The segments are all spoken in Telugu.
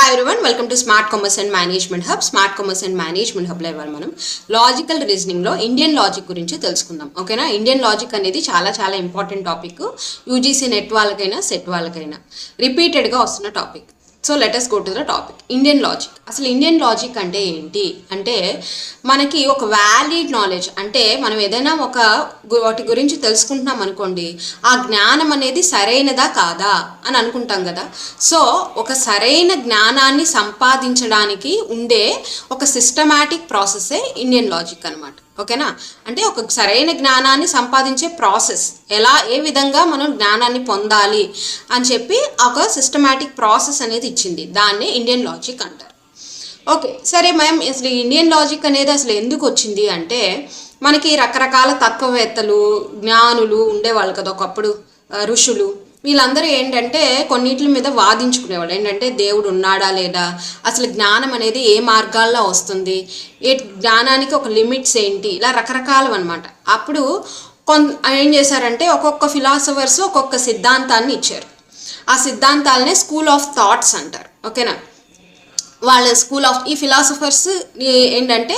Hi everyone, welcome to Smart Commerce and Management Hub. Smart Commerce and Management Hub లో ఇవాళ మనం లాజికల్ రీజనింగ్ లో ఇండియన్ లాజిక్ గురించి తెలుసుకుందాం. ఓకేనా? ఇండియన్ లాజిక్ అనేది చాలా ఇంపార్టెంట్ టాపిక్. యూజీసీ నెట్ వాళ్ళకైనా సెట్ వాళ్ళకైనా రిపీటెడ్ గా వస్తున్న topic. So let us go to the topic. Indian logic. అసలు ఇండియన్ లాజిక్ అంటే ఏంటి అంటే మనకి ఒక వ్యాలిడ్ నాలెడ్జ్, అంటే మనం ఏదైనా వాటి గురించి తెలుసుకుంటున్నాం అనుకోండి, ఆ జ్ఞానం అనేది సరైనదా కాదా అని అనుకుంటాం కదా. సో ఒక సరైన జ్ఞానాన్ని సంపాదించడానికి ఉండే ఒక సిస్టమాటిక్ ప్రాసెసే ఇండియన్ లాజిక్ అనమాట. ఓకేనా? అంటే ఒక సరైన జ్ఞానాన్ని సంపాదించే ప్రాసెస్, ఏ విధంగా మనం జ్ఞానాన్ని పొందాలి అని చెప్పి ఒక సిస్టమాటిక్ ప్రాసెస్ అనేది ఇచ్చింది. దాన్ని ఇండియన్ లాజిక్ అంటారు. ఓకే, సరే మ్యామ్, అసలు ఇండియన్ లాజిక్ అనేది అసలు ఎందుకు వచ్చింది అంటే మనకి రకరకాల తత్వవేత్తలు, జ్ఞానులు ఉండేవాళ్ళు కదా ఒకప్పుడు, ఋషులు. వీళ్ళందరూ ఏంటంటే కొన్నిటి మీద వాదించుకునేవాళ్ళు. ఏంటంటే దేవుడు ఉన్నాడా లేదా, అసలు జ్ఞానం అనేది ఏ మార్గాల్లో వస్తుంది, జ్ఞానానికి ఒక లిమిట్స్ ఏంటి, ఇలా రకరకాలు అనమాట. అప్పుడు ఏం చేశారంటే ఒక్కొక్క ఫిలాసఫర్స్ ఒక్కొక్క సిద్ధాంతాన్ని ఇచ్చారు. ఆ సిద్ధాంతాలనే స్కూల్ ఆఫ్ థాట్స్ అంటారు. ఓకేనా? వాళ్ళ ఈ ఫిలాసఫర్స్ ఏంటంటే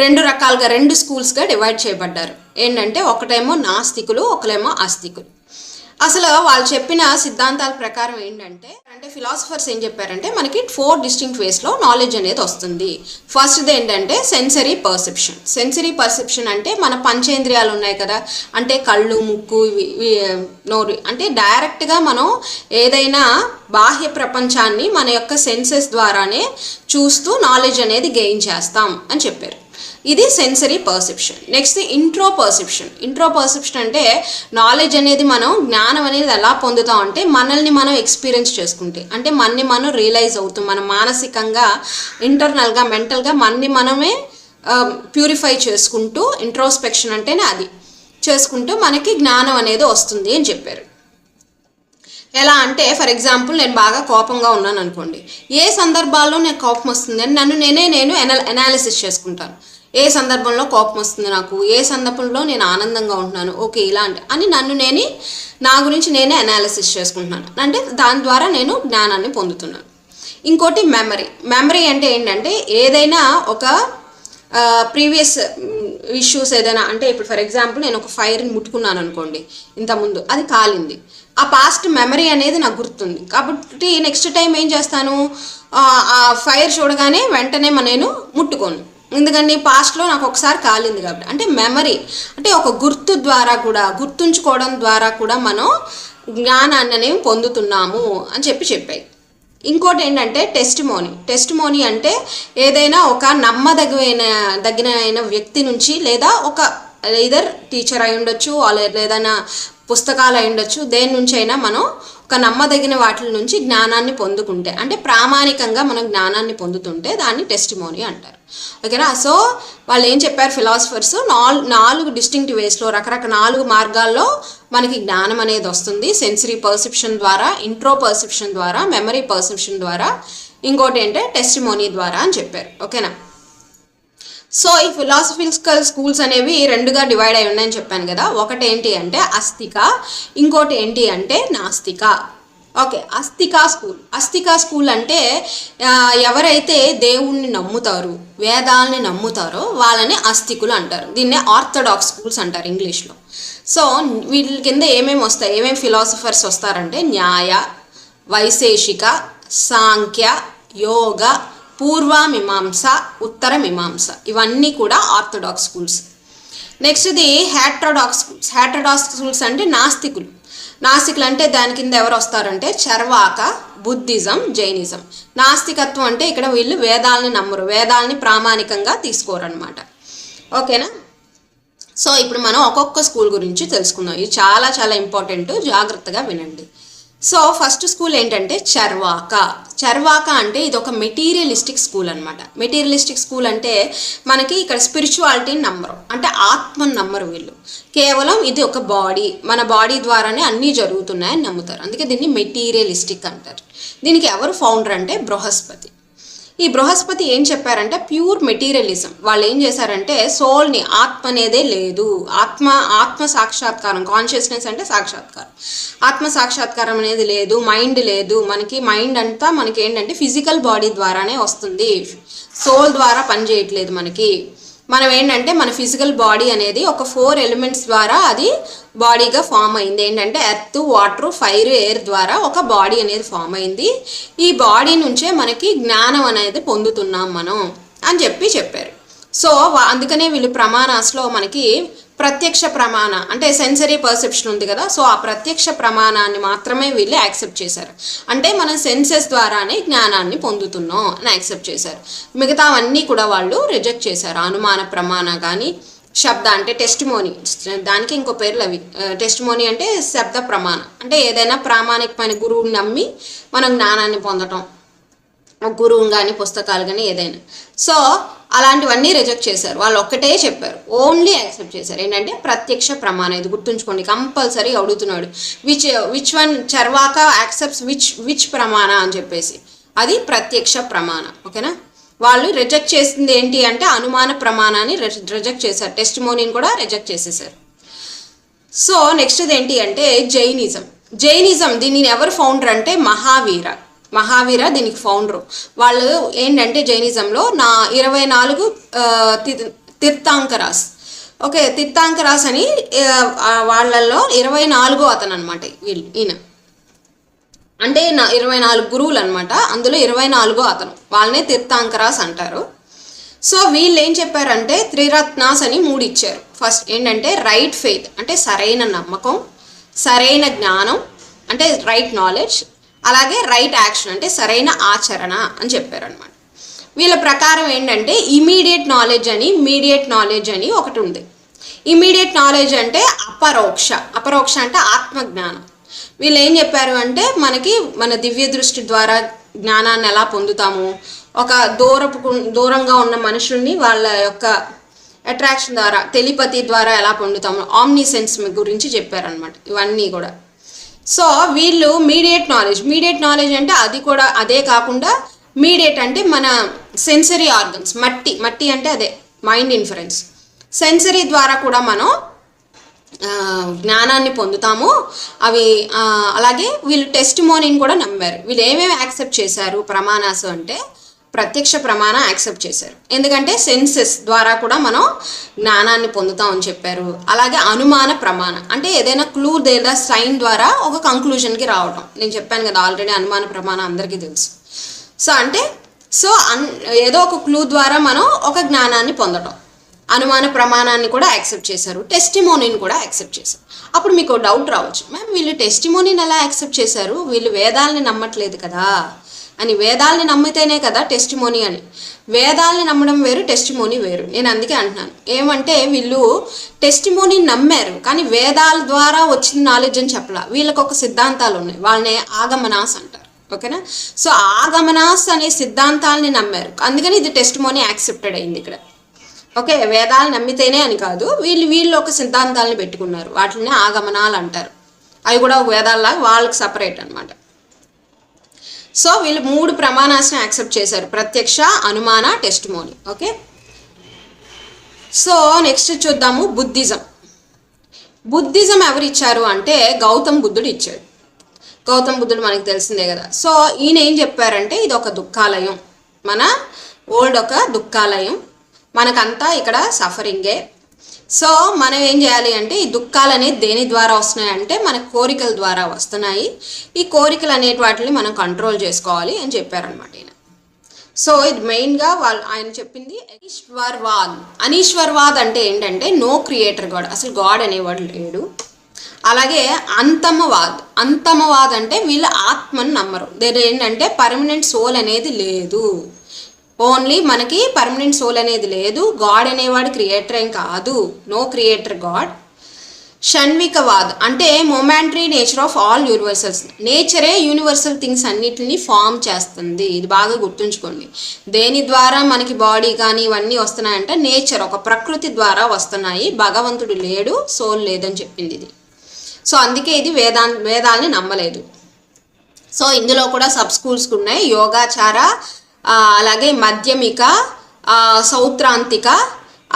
రెండు స్కూల్స్గా డివైడ్ చేయబడ్డారు. ఏంటంటే ఒకటేమో నాస్తికులు, ఒకలేమో ఆస్తికులు. అసలు వాళ్ళు చెప్పిన సిద్ధాంతాల ప్రకారం ఏంటంటే ఫిలాసఫర్స్ ఏం చెప్పారంటే మనకి 4 డిస్టింక్ట్ వేస్లో నాలెడ్జ్ అనేది వస్తుంది. ఫస్ట్ది ఏంటంటే సెన్సరీ పర్సెప్షన్ అంటే మన పంచేంద్రియాలు ఉన్నాయి కదా, అంటే కళ్ళు, ముక్కు, నోరు, అంటే డైరెక్ట్గా మనం ఏదైనా బాహ్య ప్రపంచాన్ని మన యొక్క సెన్సెస్ ద్వారానే చూస్తూ నాలెడ్జ్ అనేది గెయిన్ చేస్తాం అని చెప్పారు. ఇది sensory perception. Next intro perception అంటే నాలెడ్జ్ అనేది జ్ఞానం అనేది ఎలా పొందుతాం అంటే మనల్ని మనం ఎక్స్పీరియన్స్ చేసుకుంటే, అంటే మనని మనం రియలైజ్ అవుతాం, మనం మానసికంగా, ఇంటర్నల్గా, మెంటల్గా మనమే ప్యూరిఫై చేసుకుంటూ, ఇంట్రోస్పెక్షన్ అంటేనే అది చేసుకుంటూ మనకి జ్ఞానం అనేది వస్తుంది అని చెప్పారు. ఎలా అంటే ఫర్ ఎగ్జాంపుల్ నేను బాగా కోపంగా ఉన్నాను అనుకోండి, ఏ సందర్భాల్లో నాకు కోపం వస్తుంది అని నేను అనాలిసిస్ చేసుకుంటాను. ఏ సందర్భంలో కోపం వస్తుంది నాకు, ఏ సందర్భంలో నేను ఆనందంగా ఉంటున్నాను, ఓకే ఇలాంటి అని నా గురించి నేనే అనాలిసిస్ చేసుకుంటున్నాను. అంటే దాని ద్వారా నేను జ్ఞానాన్ని పొందుతున్నాను. ఇంకోటి మెమరీ అంటే ఏంటంటే ఏదైనా ఒక ప్రీవియస్ ఇష్యూస్ ఏదైనా, అంటే ఇప్పుడు ఫర్ ఎగ్జాంపుల్ నేను ఒక ఫైర్ని ముట్టుకున్నాను అనుకోండి, ఇంతకుముందు అది కాలింది, ఆ పాస్ట్ మెమరీ అనేది నాకు గుర్తుంది. కాబట్టి నెక్స్ట్ టైం ఏం చేస్తాను, ఆ ఫైర్ చూడగానే వెంటనే నేను ముట్టుకోను, ఎందుకంటే పాస్ట్లో నాకు ఒకసారి కాలింది కాబట్టి. అంటే మెమరీ అంటే ఒక గుర్తుంచుకోవడం ద్వారా కూడా మనం జ్ఞానాన్ని అనేవి పొందుతున్నాము అని చెప్పాయి. ఇంకోటి ఏంటంటే టెస్టిమోనీ అంటే ఏదైనా ఒక నమ్మదగిన వ్యక్తి నుంచి, లేదా ఒక ఇదర్ టీచర్ అయి ఉండొచ్చు, ఏదైనా పుస్తకాలు అయి ఉండొచ్చు, దేని నుంచి అయినా మనం ఒక నమ్మదగిన వాటి నుంచి జ్ఞానాన్ని పొందుకుంటే, అంటే ప్రామాణికంగా మనం జ్ఞానాన్ని పొందుతుంటే దాన్ని టెస్టిమోనీ అంటారు. ఓకేనా? సో వాళ్ళు ఏం చెప్పారు ఫిలాసఫర్స్, 4 డిస్టింక్ట్ వేస్లో, రకరకాల 4 మార్గాల్లో మనకి జ్ఞానం అనేది వస్తుంది. సెన్సరీ పర్సెప్షన్ ద్వారా, ఇంట్రో పర్సెప్షన్ ద్వారా, మెమరీ పర్సెప్షన్ ద్వారా, ఇంకోటి ఏంటంటే టెస్టిమోనీ ద్వారా అని చెప్పారు. ఓకేనా? సో ఈ ఫిలాసఫికల్ స్కూల్స్ అనేవి 2గా డివైడ్ అయి ఉన్నాయని చెప్పాను కదా. ఒకటి ఏంటి అంటే అస్తిక, ఇంకోటి ఏంటి అంటే నాస్తిక. ఓకే, అస్తిక స్కూల్ అంటే ఎవరైతే దేవుణ్ణి నమ్ముతారు, వేదాలని నమ్ముతారో వాళ్ళని అస్తికులు అంటారు. దీన్నే ఆర్థడాక్స్ స్కూల్స్ అంటారు ఇంగ్లీష్లో. సో వీటి కింద ఏమేమి ఫిలాసఫర్స్ వస్తారంటే న్యాయ, వైశేషిక, సాంఖ్య, యోగ, పూర్వమీమాంస, ఉత్తర మీమాంస, ఇవన్నీ కూడా ఆర్థడాక్స్ స్కూల్స్. నెక్స్ట్ది హెటరోడాక్స్ స్కూల్స్ అంటే నాస్తికులు అంటే దాని కింద ఎవరు వస్తారంటే చర్వాక, బుద్ధిజం, జైనిజం. నాస్తికత్వం అంటే ఇక్కడ వీళ్ళు వేదాలని నమ్మరు, వేదాలని ప్రామాణికంగా తీసుకోరు అనమాట. ఓకేనా? సో ఇప్పుడు మనం ఒక్కొక్క స్కూల్ గురించి తెలుసుకుందాం. ఇది చాలా ఇంపార్టెంట్, జాగ్రత్తగా వినండి. సో ఫస్ట్ స్కూల్ ఏంటంటే చర్వాక అంటే ఇది ఒక మెటీరియలిస్టిక్ స్కూల్ అనమాట. మెటీరియలిస్టిక్ స్కూల్ అంటే మనకి ఇక్కడ స్పిరిచువాలిటీని నమ్మరు, అంటే ఆత్మను నమ్మరు వీళ్ళు. కేవలం ఇది ఒక బాడీ, మన బాడీ ద్వారానే అన్నీ జరుగుతున్నాయని నమ్ముతారు. అందుకే దీన్ని మెటీరియలిస్టిక్ అంటారు. దీనికి ఎవరు ఫౌండర్ అంటే బృహస్పతి. ఈ బృహస్పతి ఏం చెప్పారంటే ప్యూర్ మెటీరియలిజం. వాళ్ళు ఏం చేశారంటే సోల్ని, ఆత్మ అనేదే లేదు, ఆత్మ సాక్షాత్కారం, కాన్షియస్నెస్ అంటే సాక్షాత్కారం, ఆత్మ సాక్షాత్కారం అనేది లేదు, మైండ్ లేదు. మనకి మైండ్ అంతా మనకి ఏంటంటే ఫిజికల్ బాడీ ద్వారానే వస్తుంది, సోల్ ద్వారా పనిచేయట్లేదు మనకి. మనం ఏంటంటే మన ఫిజికల్ బాడీ అనేది ఒక 4 ఎలిమెంట్స్ ద్వారా అది బాడీగా ఫామ్ అయింది. ఏంటంటే ఎర్త్, వాటర్, ఫైర్, ఎయిర్ ద్వారా ఒక బాడీ అనేది ఫామ్ అయింది. ఈ బాడీ నుంచే మనకి జ్ఞానం అనేది పొందుతున్నాం మనం అని చెప్పారు. సో అందుకనే వీళ్ళు ప్రమాణాస్లో మనకి ప్రత్యక్ష ప్రమాణ అంటే సెన్సరీ పర్సెప్షన్ ఉంది కదా, సో ఆ ప్రత్యక్ష ప్రమాణాన్ని మాత్రమే వీళ్ళు యాక్సెప్ట్ చేశారు. అంటే మనం సెన్సెస్ ద్వారానే జ్ఞానాన్ని పొందుతున్నాం అని యాక్సెప్ట్ చేశారు. మిగతావన్నీ కూడా వాళ్ళు రిజెక్ట్ చేశారు. అనుమాన ప్రమాణ కానీ, శబ్ద అంటే టెస్టిమోనీ, దానికి ఇంకో పేర్లు అవి. టెస్టిమోనీ అంటే శబ్ద ప్రమాణం, అంటే ఏదైనా ప్రామాణికమైన గురువుని నమ్మి మనం జ్ఞానాన్ని పొందటం, గురువుని కానీ పుస్తకాలు కానీ ఏదైనా. సో అలాంటివన్నీ రిజెక్ట్ చేశారు. వాళ్ళు ఒక్కటే చెప్పారు, ఓన్లీ యాక్సెప్ట్ చేశారు. ఏంటంటే ప్రత్యక్ష ప్రమాణం. ఇది గుర్తుంచుకోండి, కంపల్సరీ అడుగుతున్నాడు. విచ్ వన్ చర్వాక యాక్సెప్ట్స్ విచ్ ప్రమాణ అని చెప్పేసి, అది ప్రత్యక్ష ప్రమాణం. ఓకేనా. వాళ్ళు రిజెక్ట్ చేసింది ఏంటి అంటే అనుమాన ప్రమాణాన్ని రిజెక్ట్ చేశారు, టెస్టిమోనీని కూడా రిజెక్ట్ చేసేసారు. సో నెక్స్ట్ ఏంటి అంటే జైనిజం దీనిని ఎవరు ఫౌండర్ అంటే మహావీర దీనికి ఫౌండరు. వాళ్ళు ఏంటంటే జైనిజంలో 24 తీర్థాంకరాస్. ఓకే, తీర్థాంకరాస్ అని వాళ్ళల్లో 24 అతను అనమాట ఈయన. అంటే 24 గురువులు అనమాట, అందులో 24 అతను, వాళ్ళనే తీర్థాంకరాస్ అంటారు. సో వీళ్ళు ఏం చెప్పారంటే త్రిరత్నాస్ అని 3 ఇచ్చారు. ఫస్ట్ ఏంటంటే రైట్ ఫెయిత్ అంటే సరైన నమ్మకం, సరైన జ్ఞానం అంటే రైట్ నాలెడ్జ్, అలాగే రైట్ యాక్షన్ అంటే సరైన ఆచరణ అని చెప్పారు అనమాట. వీళ్ళ ప్రకారం ఏంటంటే ఇమీడియట్ నాలెడ్జ్ అని, మీడియేట్ నాలెడ్జ్ అని ఒకటి ఉంది. ఇమీడియట్ నాలెడ్జ్ అంటే అపరోక్ష అంటే ఆత్మజ్ఞానం. వీళ్ళు ఏం చెప్పారు అంటే మనకి మన దివ్య దృష్టి ద్వారా జ్ఞానాన్ని ఎలా పొందుతాము, ఒక దూరంగా ఉన్న మనుషుల్ని వాళ్ళ యొక్క అట్రాక్షన్ ద్వారా, టెలిపతి ద్వారా ఎలా పొందుతాము, ఆమ్నిసెన్స్ గురించి చెప్పారనమాట ఇవన్నీ కూడా. సో వీళ్ళు మీడియేట్ నాలెడ్జ్ అంటే అది కూడా అదే కాకుండా మీడియేట్ అంటే మన సెన్సరీ ఆర్గన్స్, మట్టి అంటే అదే మైండ్ ఇన్ఫరెన్స్, సెన్సరీ ద్వారా కూడా మనం జ్ఞానాన్ని పొందుతాము అవి. అలాగే వీళ్ళు టెస్టిమోనీని కూడా నమ్మారు. వీళ్ళు ఏమేమి యాక్సెప్ట్ చేశారు ప్రమాణాసు అంటే ప్రత్యక్ష ప్రమాణ యాక్సెప్ట్ చేశారు, ఎందుకంటే సెన్సెస్ ద్వారా కూడా మనం జ్ఞానాన్ని పొందుతామని చెప్పారు. అలాగే అనుమాన ప్రమాణ అంటే ఏదైనా క్లూ లేదా సైన్ ద్వారా ఒక కంక్లూజన్కి రావటం. నేను చెప్పాను కదా ఆల్రెడీ అనుమాన ప్రమాణం అందరికీ తెలుసు. సో అంటే ఏదో ఒక క్లూ ద్వారా మనం ఒక జ్ఞానాన్ని పొందటం, అనుమాన ప్రమాణాన్ని కూడా యాక్సెప్ట్ చేశారు, టెస్టిమోనీని కూడా యాక్సెప్ట్ చేశారు. అప్పుడు మీకు డౌట్ రావచ్చు, మ్యామ్ వీళ్ళు టెస్టిమోనీని ఎలా యాక్సెప్ట్ చేశారు, వీళ్ళు వేదాలని నమ్మట్లేదు కదా అని. వేదాలని నమ్మితేనే కదా టెస్టిమోనీ అని. వేదాలని నమ్మడం వేరు, టెస్టిమోనీ వేరు. నేను అందుకే అంటున్నాను ఏమంటే వీళ్ళు టెస్టిమోనీని నమ్మారు కానీ వేదాల ద్వారా వచ్చిన నాలెడ్జ్ అని చెప్పలా. వీళ్ళకి ఒక సిద్ధాంతాలు ఉన్నాయి, వాళ్ళని ఆగమనాస్ అంటారు. ఓకేనా. సో ఆగమనాస్ అనే సిద్ధాంతాలని నమ్మారు, అందుకని ఇది టెస్టిమోనీ యాక్సెప్టెడ్ అయింది ఇక్కడ. ఓకే, వేదాలు నమ్మితేనే అని కాదు, వీళ్ళు ఒక సిద్ధాంతాలని పెట్టుకున్నారు, వాటిని ఆగమనాలు అంటారు. అవి కూడా ఒక వేదాల్లాగా వాళ్ళకి సపరేట్ అనమాట. సో వీళ్ళు 3 ప్రమాణాలను యాక్సెప్ట్ చేశారు, ప్రత్యక్ష, అనుమాన, టెస్టిమోనీ. ఓకే. సో నెక్స్ట్ చూద్దాము బుద్ధిజం ఎవరు ఇచ్చారు అంటే గౌతమ్ బుద్ధుడు ఇచ్చాడు. గౌతమ్ బుద్ధుడు మనకి తెలిసిందే కదా. సో ఈయన ఏం చెప్పారంటే ఇది ఒక దుఃఖాలయం, మన వరల్డ్ ఒక దుఃఖాలయం, మనకంతా ఇక్కడ సఫరింగే. సో మనం ఏం చేయాలి అంటే ఈ దుఃఖాలు అనేది దేని ద్వారా వస్తున్నాయి అంటే మన కోరికల ద్వారా వస్తున్నాయి. ఈ కోరికలు అనేటి వాటిని మనం కంట్రోల్ చేసుకోవాలి అని చెప్పారనమాట ఈయన. సో ఇది మెయిన్గా ఆయన చెప్పింది అనీశ్వర్వాద్ అంటే ఏంటంటే నో క్రియేటర్ గాడ్, అసలు గాడ్ అనేవాడు లేడు. అలాగే అంతమవాద్ అంటే వీళ్ళు ఆత్మను నమ్మరు. ఏంటంటే పర్మనెంట్ సోల్ అనేది లేదు, ఓన్లీ మనకి పర్మనెంట్ సోల్ అనేది లేదు, గాడ్ అనేవాడు క్రియేటర్ ఏం కాదు, నో క్రియేటర్ గాడ్. షణ్వికవాద్ అంటే momentary nature of all universals, నేచరే యూనివర్సల్ థింగ్స్ అన్నిటిని ఫామ్ చేస్తుంది. ఇది బాగా గుర్తుంచుకోండి. దేని ద్వారా మనకి బాడీ కానీ ఇవన్నీ వస్తున్నాయంటే నేచర్, ఒక ప్రకృతి ద్వారా వస్తున్నాయి, భగవంతుడు లేడు, సోల్ లేదని చెప్పింది ఇది. సో అందుకే ఇది వేదాల్ని నమ్మలేదు. సో ఇందులో కూడా సబ్ స్కూల్స్ ఉన్నాయి, యోగాచార, అలాగే మధ్యమిక, సౌత్రాంతిక,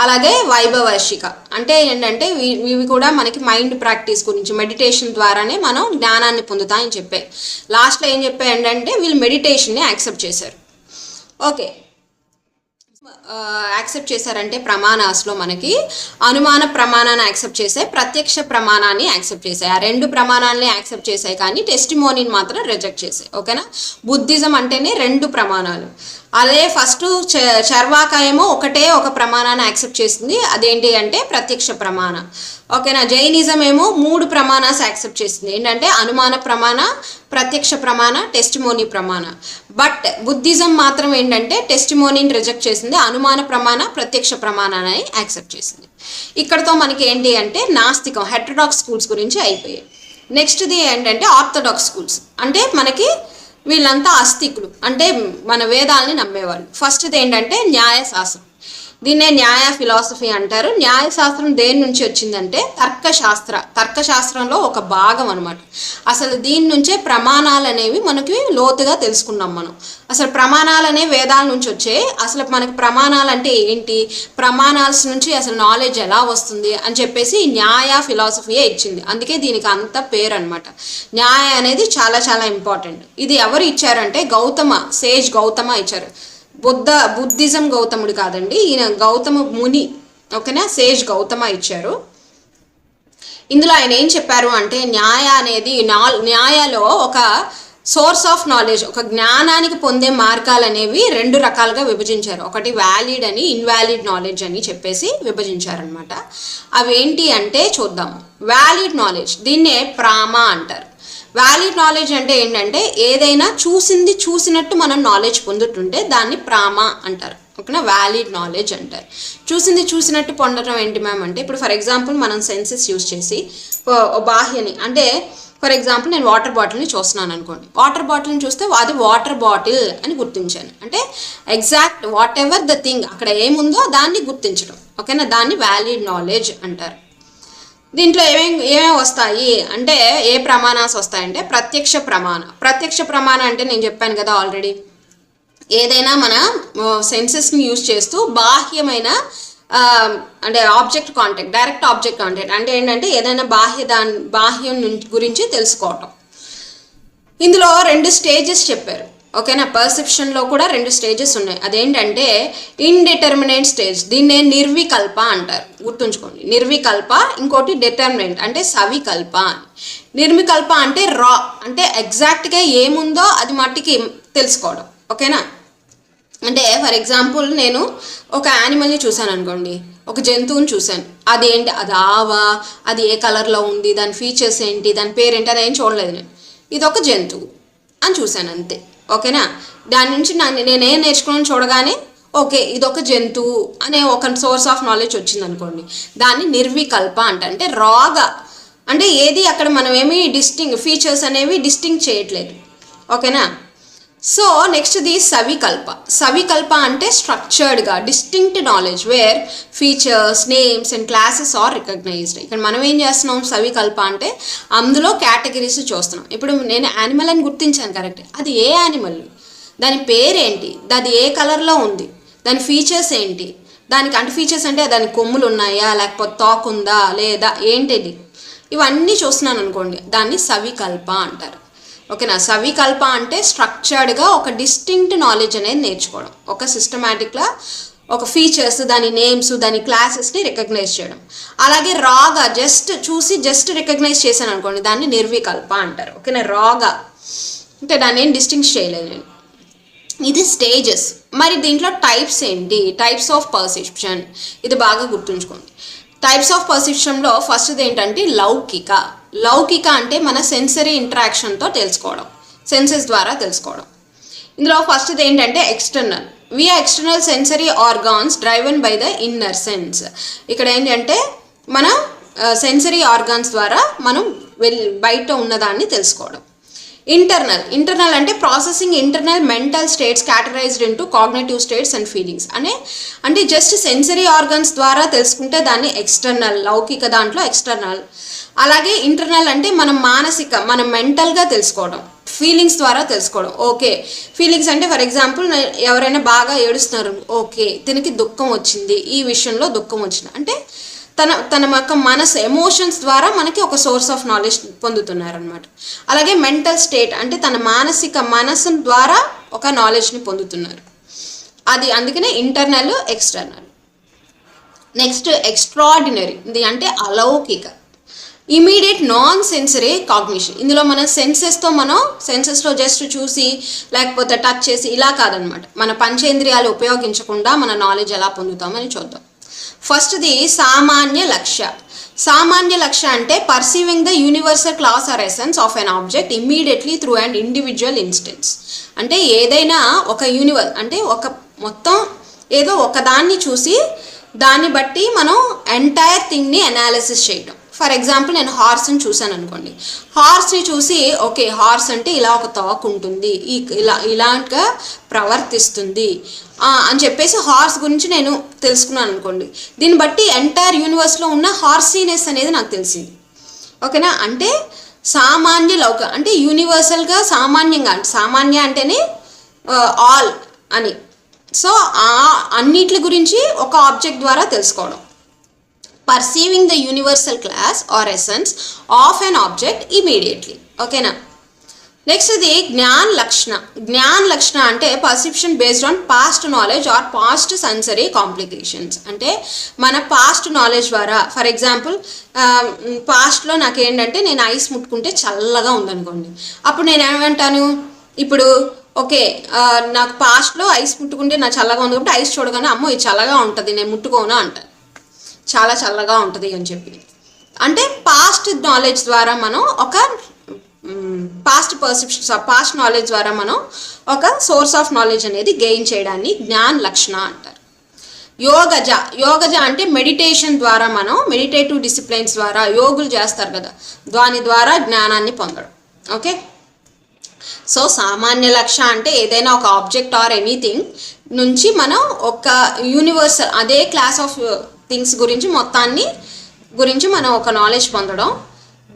అలాగే వైభవర్షిక. అంటే ఏంటంటే ఇవి కూడా మనకి మైండ్ ప్రాక్టీస్ గురించి, మెడిటేషన్ ద్వారానే మనం జ్ఞానాన్ని పొందుతామని చెప్పారు. లాస్ట్లో ఏం చెప్పారు ఏంటంటే వీళ్ళు మెడిటేషన్ని యాక్సెప్ట్ చేశారు. ఓకే, యాక్సెప్ట్ చేశారంటే ప్రమాణాస్లో మనకి అనుమాన ప్రమాణాన్ని యాక్సెప్ట్ చేసాయి, ప్రత్యక్ష ప్రమాణాన్ని యాక్సెప్ట్ చేసాయి. ఆ రెండు ప్రమాణాలని యాక్సెప్ట్ చేసాయి కానీ టెస్టిమోనీని మాత్రం రిజెక్ట్ చేసాయి. ఓకేనా, బుద్ధిజం అంటేనే రెండు ప్రమాణాలు. అదే ఫస్ట్ చర్వాక ఏమో ఒక ప్రమాణాన్ని యాక్సెప్ట్ చేసింది, అదేంటి అంటే ప్రత్యక్ష ప్రమాణ. ఓకేనా, జైనిజం ఏమో 3 ప్రమాణాస్ యాక్సెప్ట్ చేసింది, ఏంటంటే అనుమాన ప్రమాణ, ప్రత్యక్ష ప్రమాణ, టెస్టిమోనీ ప్రమాణ. బట్ బుద్ధిజం మాత్రం ఏంటంటే టెస్టిమోనీని రిజెక్ట్ చేసింది, అనుమాన ప్రమాణ, ప్రత్యక్ష ప్రమాణాన్ని యాక్సెప్ట్ చేసింది. ఇక్కడతో మనకి ఏంటి అంటే నాస్తికం, హెటరోడాక్స్ స్కూల్స్ గురించి అయిపోయాయి. నెక్స్ట్ది ఏంటంటే ఆర్థోడాక్స్ స్కూల్స్. అంటే మనకి వీళ్ళంతా ఆస్తికులు, అంటే మన వేదాలని నమ్మేవాళ్ళు. ఫస్ట్ది ఏంటంటే న్యాయశాస్త్రం, దీన్నే న్యాయ ఫిలాసఫీ అంటారు. న్యాయశాస్త్రం దేని నుంచి వచ్చిందంటే తర్కశాస్త్రంలో ఒక భాగం అనమాట. అసలు దీని నుంచే ప్రమాణాలు అనేవి మనకి లోతుగా తెలుసుకున్నాం మనం. అసలు ప్రమాణాలు అనేవి వేదాల నుంచి వచ్చాయి. అసలు మనకి ప్రమాణాలు అంటే ఏంటి, ప్రమాణాల నుంచి అసలు నాలెడ్జ్ ఎలా వస్తుంది అని చెప్పేసి న్యాయ ఫిలాసఫీయే ఇచ్చింది. అందుకే దీనికి అంత పేరు అనమాట. న్యాయ అనేది చాలా చాలా ఇంపార్టెంట్. ఇది ఎవరు ఇచ్చారంటే సేజ్ గౌతమ ఇచ్చారు. బుద్ధిజం గౌతముడు కాదండి, ఈయన గౌతమ ముని. ఓకేనా, సేజ్ గౌతమ ఇచ్చారు. ఇందులో ఆయన ఏం చెప్పారు అంటే న్యాయ అనేది న్యాయలో ఒక సోర్స్ ఆఫ్ నాలెడ్జ్, ఒక జ్ఞానానికి పొందే మార్గాలు అనేవి 2 రకాలుగా విభజించారు. ఒకటి వ్యాలిడ్ అని, ఇన్వాలిడ్ నాలెడ్జ్ అని చెప్పేసి విభజించారనమాట. అవేంటి అంటే చూద్దాము. వ్యాలిడ్ నాలెడ్జ్, దీన్నే ప్రామ అంటారు. వ్యాలిడ్ నాలెడ్జ్ అంటే ఏంటంటే ఏదైనా చూసినట్టు మనం నాలెడ్జ్ పొందుతుంటే దాన్ని ప్రామ అంటారు. ఓకేనా, వ్యాలిడ్ నాలెడ్జ్ అంటారు. చూసినట్టు పొందడం ఏంటి మ్యామ్ అంటే, ఇప్పుడు ఫర్ ఎగ్జాంపుల్ మనం సెన్సెస్ యూజ్ చేసి బాహ్యని, అంటే ఫర్ ఎగ్జాంపుల్ నేను వాటర్ బాటిల్ని చూస్తున్నాను అనుకోండి, వాటర్ బాటిల్ని చూస్తే అది వాటర్ బాటిల్ అని గుర్తించాను. అంటే exact what ever the thing అక్కడ ఏముందో దాన్ని గుర్తించడం. ఓకేనా, దాన్ని వ్యాలిడ్ నాలెడ్జ్ అంటారు. దీంట్లో ఏమేమి వస్తాయి అంటే ఏ ప్రమాణాస్ వస్తాయంటే ప్రత్యక్ష ప్రమాణ అంటే నేను చెప్పాను కదా ఆల్రెడీ, ఏదైనా మన సెన్సెస్ని యూజ్ చేస్తూ బాహ్యమైన అంటే object contact, direct object contact అంటే ఏంటంటే ఏదైనా బాహ్యం గురించి తెలుసుకోవటం. ఇందులో 2 స్టేజెస్ చెప్పారు. ఓకేనా, పర్సెప్షన్లో కూడా 2 స్టేజెస్ ఉన్నాయి. అదేంటంటే ఇండిటర్మినేట్ స్టేజ్, దీన్నే నిర్వికల్ప అంటారు, గుర్తుంచుకోండి. నిర్వికల్ప, ఇంకోటి డిటర్మినేట్ అంటే సవికల్ప అని. నిర్వికల్ప అంటే రా, అంటే ఎగ్జాక్ట్గా ఏముందో అది మట్టికి తెలుసుకోవడం. ఓకేనా, అంటే ఫర్ ఎగ్జాంపుల్ నేను ఒక యానిమల్ని చూశాను అనుకోండి, ఒక జంతువుని చూశాను, అదేంటి, అది ఆవా, అది ఏ కలర్లో ఉంది, దాని ఫీచర్స్ ఏంటి, దాని పేరేంటి, అది ఏం చూడలేదు నేను, ఇది ఒక జంతువు అని చూశాను అంతే. ఓకేనా, దాని నుంచి నేనేం నేర్చుకున్నాను చూడగానే ఓకే ఇదొక జంతువు అనే ఒక సోర్స్ ఆఫ్ నాలెడ్జ్ వచ్చింది అనుకోండి, దాన్ని నిర్వికల్ప అంటే రాగా, అంటే ఏది అక్కడ మనం ఏమి ఫీచర్స్ అనేవి డిస్టింక్ట్ చేయట్లేదు. ఓకేనా, సో నెక్స్ట్ది సవికల్ప అంటే స్ట్రక్చర్డ్గా distinct knowledge where features, names and classes are recognized. ఇక్కడ మనం ఏం చేస్తున్నాం, సవికల్ప అంటే అందులో కేటగిరీస్ చూస్తున్నాం. ఇప్పుడు నేను యానిమల్ అని గుర్తించాను కరెక్ట్, అది ఏ యానిమల్, దాని పేరేంటి, అది ఏ కలర్లో ఉంది, దాని ఫీచర్స్ ఏంటి, దానికి అంటే ఫీచర్స్ అంటే దానికి కొమ్ములు ఉన్నాయా, లేకపోతే తోక ఉందా లేదా ఏంటిది, ఇవన్నీ చూస్తున్నాను అనుకోండి, దాన్ని సవికల్ప అంటారు. ఓకేనా, సవికల్ప అంటే స్ట్రక్చర్డ్గా ఒక డిస్టింక్ట్ నాలెడ్జ్ అనేది నేర్చుకోవడం, ఒక సిస్టమేటిక్గా ఒక ఫీచర్స్, దాని నేమ్స్, దాని క్లాసెస్ని రికగ్నైజ్ చేయడం. అలాగే రాగా జస్ట్ రికగ్నైజ్ చేశాను అనుకోండి, దాన్ని నిర్వికల్ప అంటారు. ఓకేనా, రాగా అంటే దాన్ని ఏం డిస్టింక్ట్ చేయలేదు నేను. ఇది స్టేజెస్. మరి దీంట్లో టైప్స్ ఏంటి, టైప్స్ ఆఫ్ పర్సెప్షన్, ఇది బాగా గుర్తుంచుకోండి. టైప్స్ ఆఫ్ పర్సెప్షన్లో ఫస్ట్ది ఏంటంటే లౌకిక అంటే మన సెన్సరీ ఇంటరాక్షన్తో తెలుసుకోవడం, సెన్సెస్ ద్వారా తెలుసుకోవడం. ఇందులో ఫస్ట్ది ఏంటంటే external. We are external sensory organs driven by the inner sense. ఇక్కడ ఏంటంటే మన సెన్సరీ ఆర్గాన్స్ ద్వారా మనం బయట ఉన్నదాన్ని తెలుసుకోవడం. ఇంటర్నల్ అంటే processing internal mental states categorized into cognitive states and feelings అంటే జస్ట్ సెన్సరీ ఆర్గన్స్ ద్వారా తెలుసుకుంటే దాన్ని ఎక్స్టర్నల్, లౌకిక దాంట్లో ఎక్స్టర్నల్. అలాగే ఇంటర్నల్ అంటే మనం మెంటల్గా తెలుసుకోవడం. ఫీలింగ్స్ ద్వారా తెలుసుకోవడం. ఓకే, ఫీలింగ్స్ అంటే ఫర్ ఎగ్జాంపుల్ ఎవరైనా బాగా ఏడుస్తున్నారు, ఓకే దీనికి దుఃఖం వచ్చింది, ఈ విషయంలో దుఃఖం వచ్చింది అంటే తన యొక్క మనసు ఎమోషన్స్ ద్వారా మనకి ఒక సోర్స్ ఆఫ్ నాలెడ్జ్ పొందుతున్నారనమాట. అలాగే మెంటల్ స్టేట్ అంటే తన మనసు ద్వారా ఒక నాలెడ్జ్ని పొందుతున్నారు. అది అందుకనే ఇంటర్నల్, ఎక్స్టర్నల్. నెక్స్ట్ ఎక్స్ట్రాడినరీ, ఇది అంటే అలౌకిక. ఇమీడియట్ నాన్ సెన్సరీ కాగ్నిషన్, ఇందులో మనం సెన్సెస్లో జస్ట్ చూసి లేకపోతే టచ్ చేసి ఇలా కాదనమాట, మన పంచేంద్రియాలు ఉపయోగించకుండా మన నాలెడ్జ్ ఎలా పొందుతామని చూద్దాం. ఫస్ట్ది సామాన్య లక్ష్య. సామాన్య లక్ష్య అంటే perceiving the universal class or essence of an object immediately through and individual instance. అంటే ఏదైనా ఒక అంటే ఒక మొత్తం ఏదో ఒకదాన్ని చూసి దాన్ని బట్టి మనం ఎంటైర్ థింగ్ని అనాలిసిస్ చేయడం. ఫర్ ఎగ్జాంపుల్ నేను హార్స్ని చూశాను అనుకోండి, హార్స్ని చూసి ఓకే హార్స్ అంటే ఇలా ఒక తోక ఉంటుంది, ఇలాగా ప్రవర్తిస్తుంది అని చెప్పేసి హార్స్ గురించి నేను తెలుసుకున్నాను అనుకోండి. దీన్ని బట్టి ఎంటైర్ యూనివర్స్లో ఉన్న హార్సీనెస్ అనేది నాకు తెలిసింది. ఓకేనా, అంటే సామాన్య లౌక అంటే యూనివర్సల్గా సామాన్యంగా, సామాన్య అంటేనే ఆల్ అని. సో అన్నిటి గురించి ఒక ఆబ్జెక్ట్ ద్వారా తెలుసుకోవడం. Perceiving the universal class or essence of an object immediately. ఓకేనా. నెక్స్ట్ ఇది జ్ఞాన్ లక్షణ. జ్ఞాన్ లక్షణ అంటే perception based on past knowledge or past sensory complications. అంటే మన పాస్ట్ నాలెడ్జ్ ద్వారా ఫర్ ఎగ్జాంపుల్ పాస్ట్లో నాకేంటంటే నేను ఐస్ ముట్టుకుంటే చల్లగా ఉందనుకోండి, అప్పుడు నేను ఏమంటాను, ఇప్పుడు ఓకే నాకు పాస్ట్లో ఐస్ ముట్టుకుంటే నాకు చల్లగా ఉంది కాబట్టి ఐస్ చూడగానే అమ్మో ఇది చల్లగా ఉంటుంది నేను ముట్టుకోను అంటాను, చాలా చల్లగా ఉంటుంది అని చెప్పి. అంటే పాస్ట్ నాలెడ్జ్ ద్వారా మనం ఒక పాస్ట్ నాలెడ్జ్ ద్వారా మనం ఒక సోర్స్ ఆఫ్ నాలెడ్జ్ అనేది గెయిన్ చేయడాన్ని జ్ఞాన్ లక్షణ అంటారు. యోగజ అంటే మెడిటేషన్ ద్వారా మనం మెడిటేటివ్ డిసిప్లిన్స్ ద్వారా యోగులు చేస్తారు కదా, దాని ద్వారా జ్ఞానాన్ని పొందడం. ఓకే, సో సామాన్య లక్ష్య అంటే ఏదైనా ఒక ఆబ్జెక్ట్ ఆర్ ఎనీథింగ్ నుంచి మనం ఒక యూనివర్సల్ అదే క్లాస్ ఆఫ్ థింగ్స్ గురించి మనం ఒక నాలెడ్జ్ పొందడం.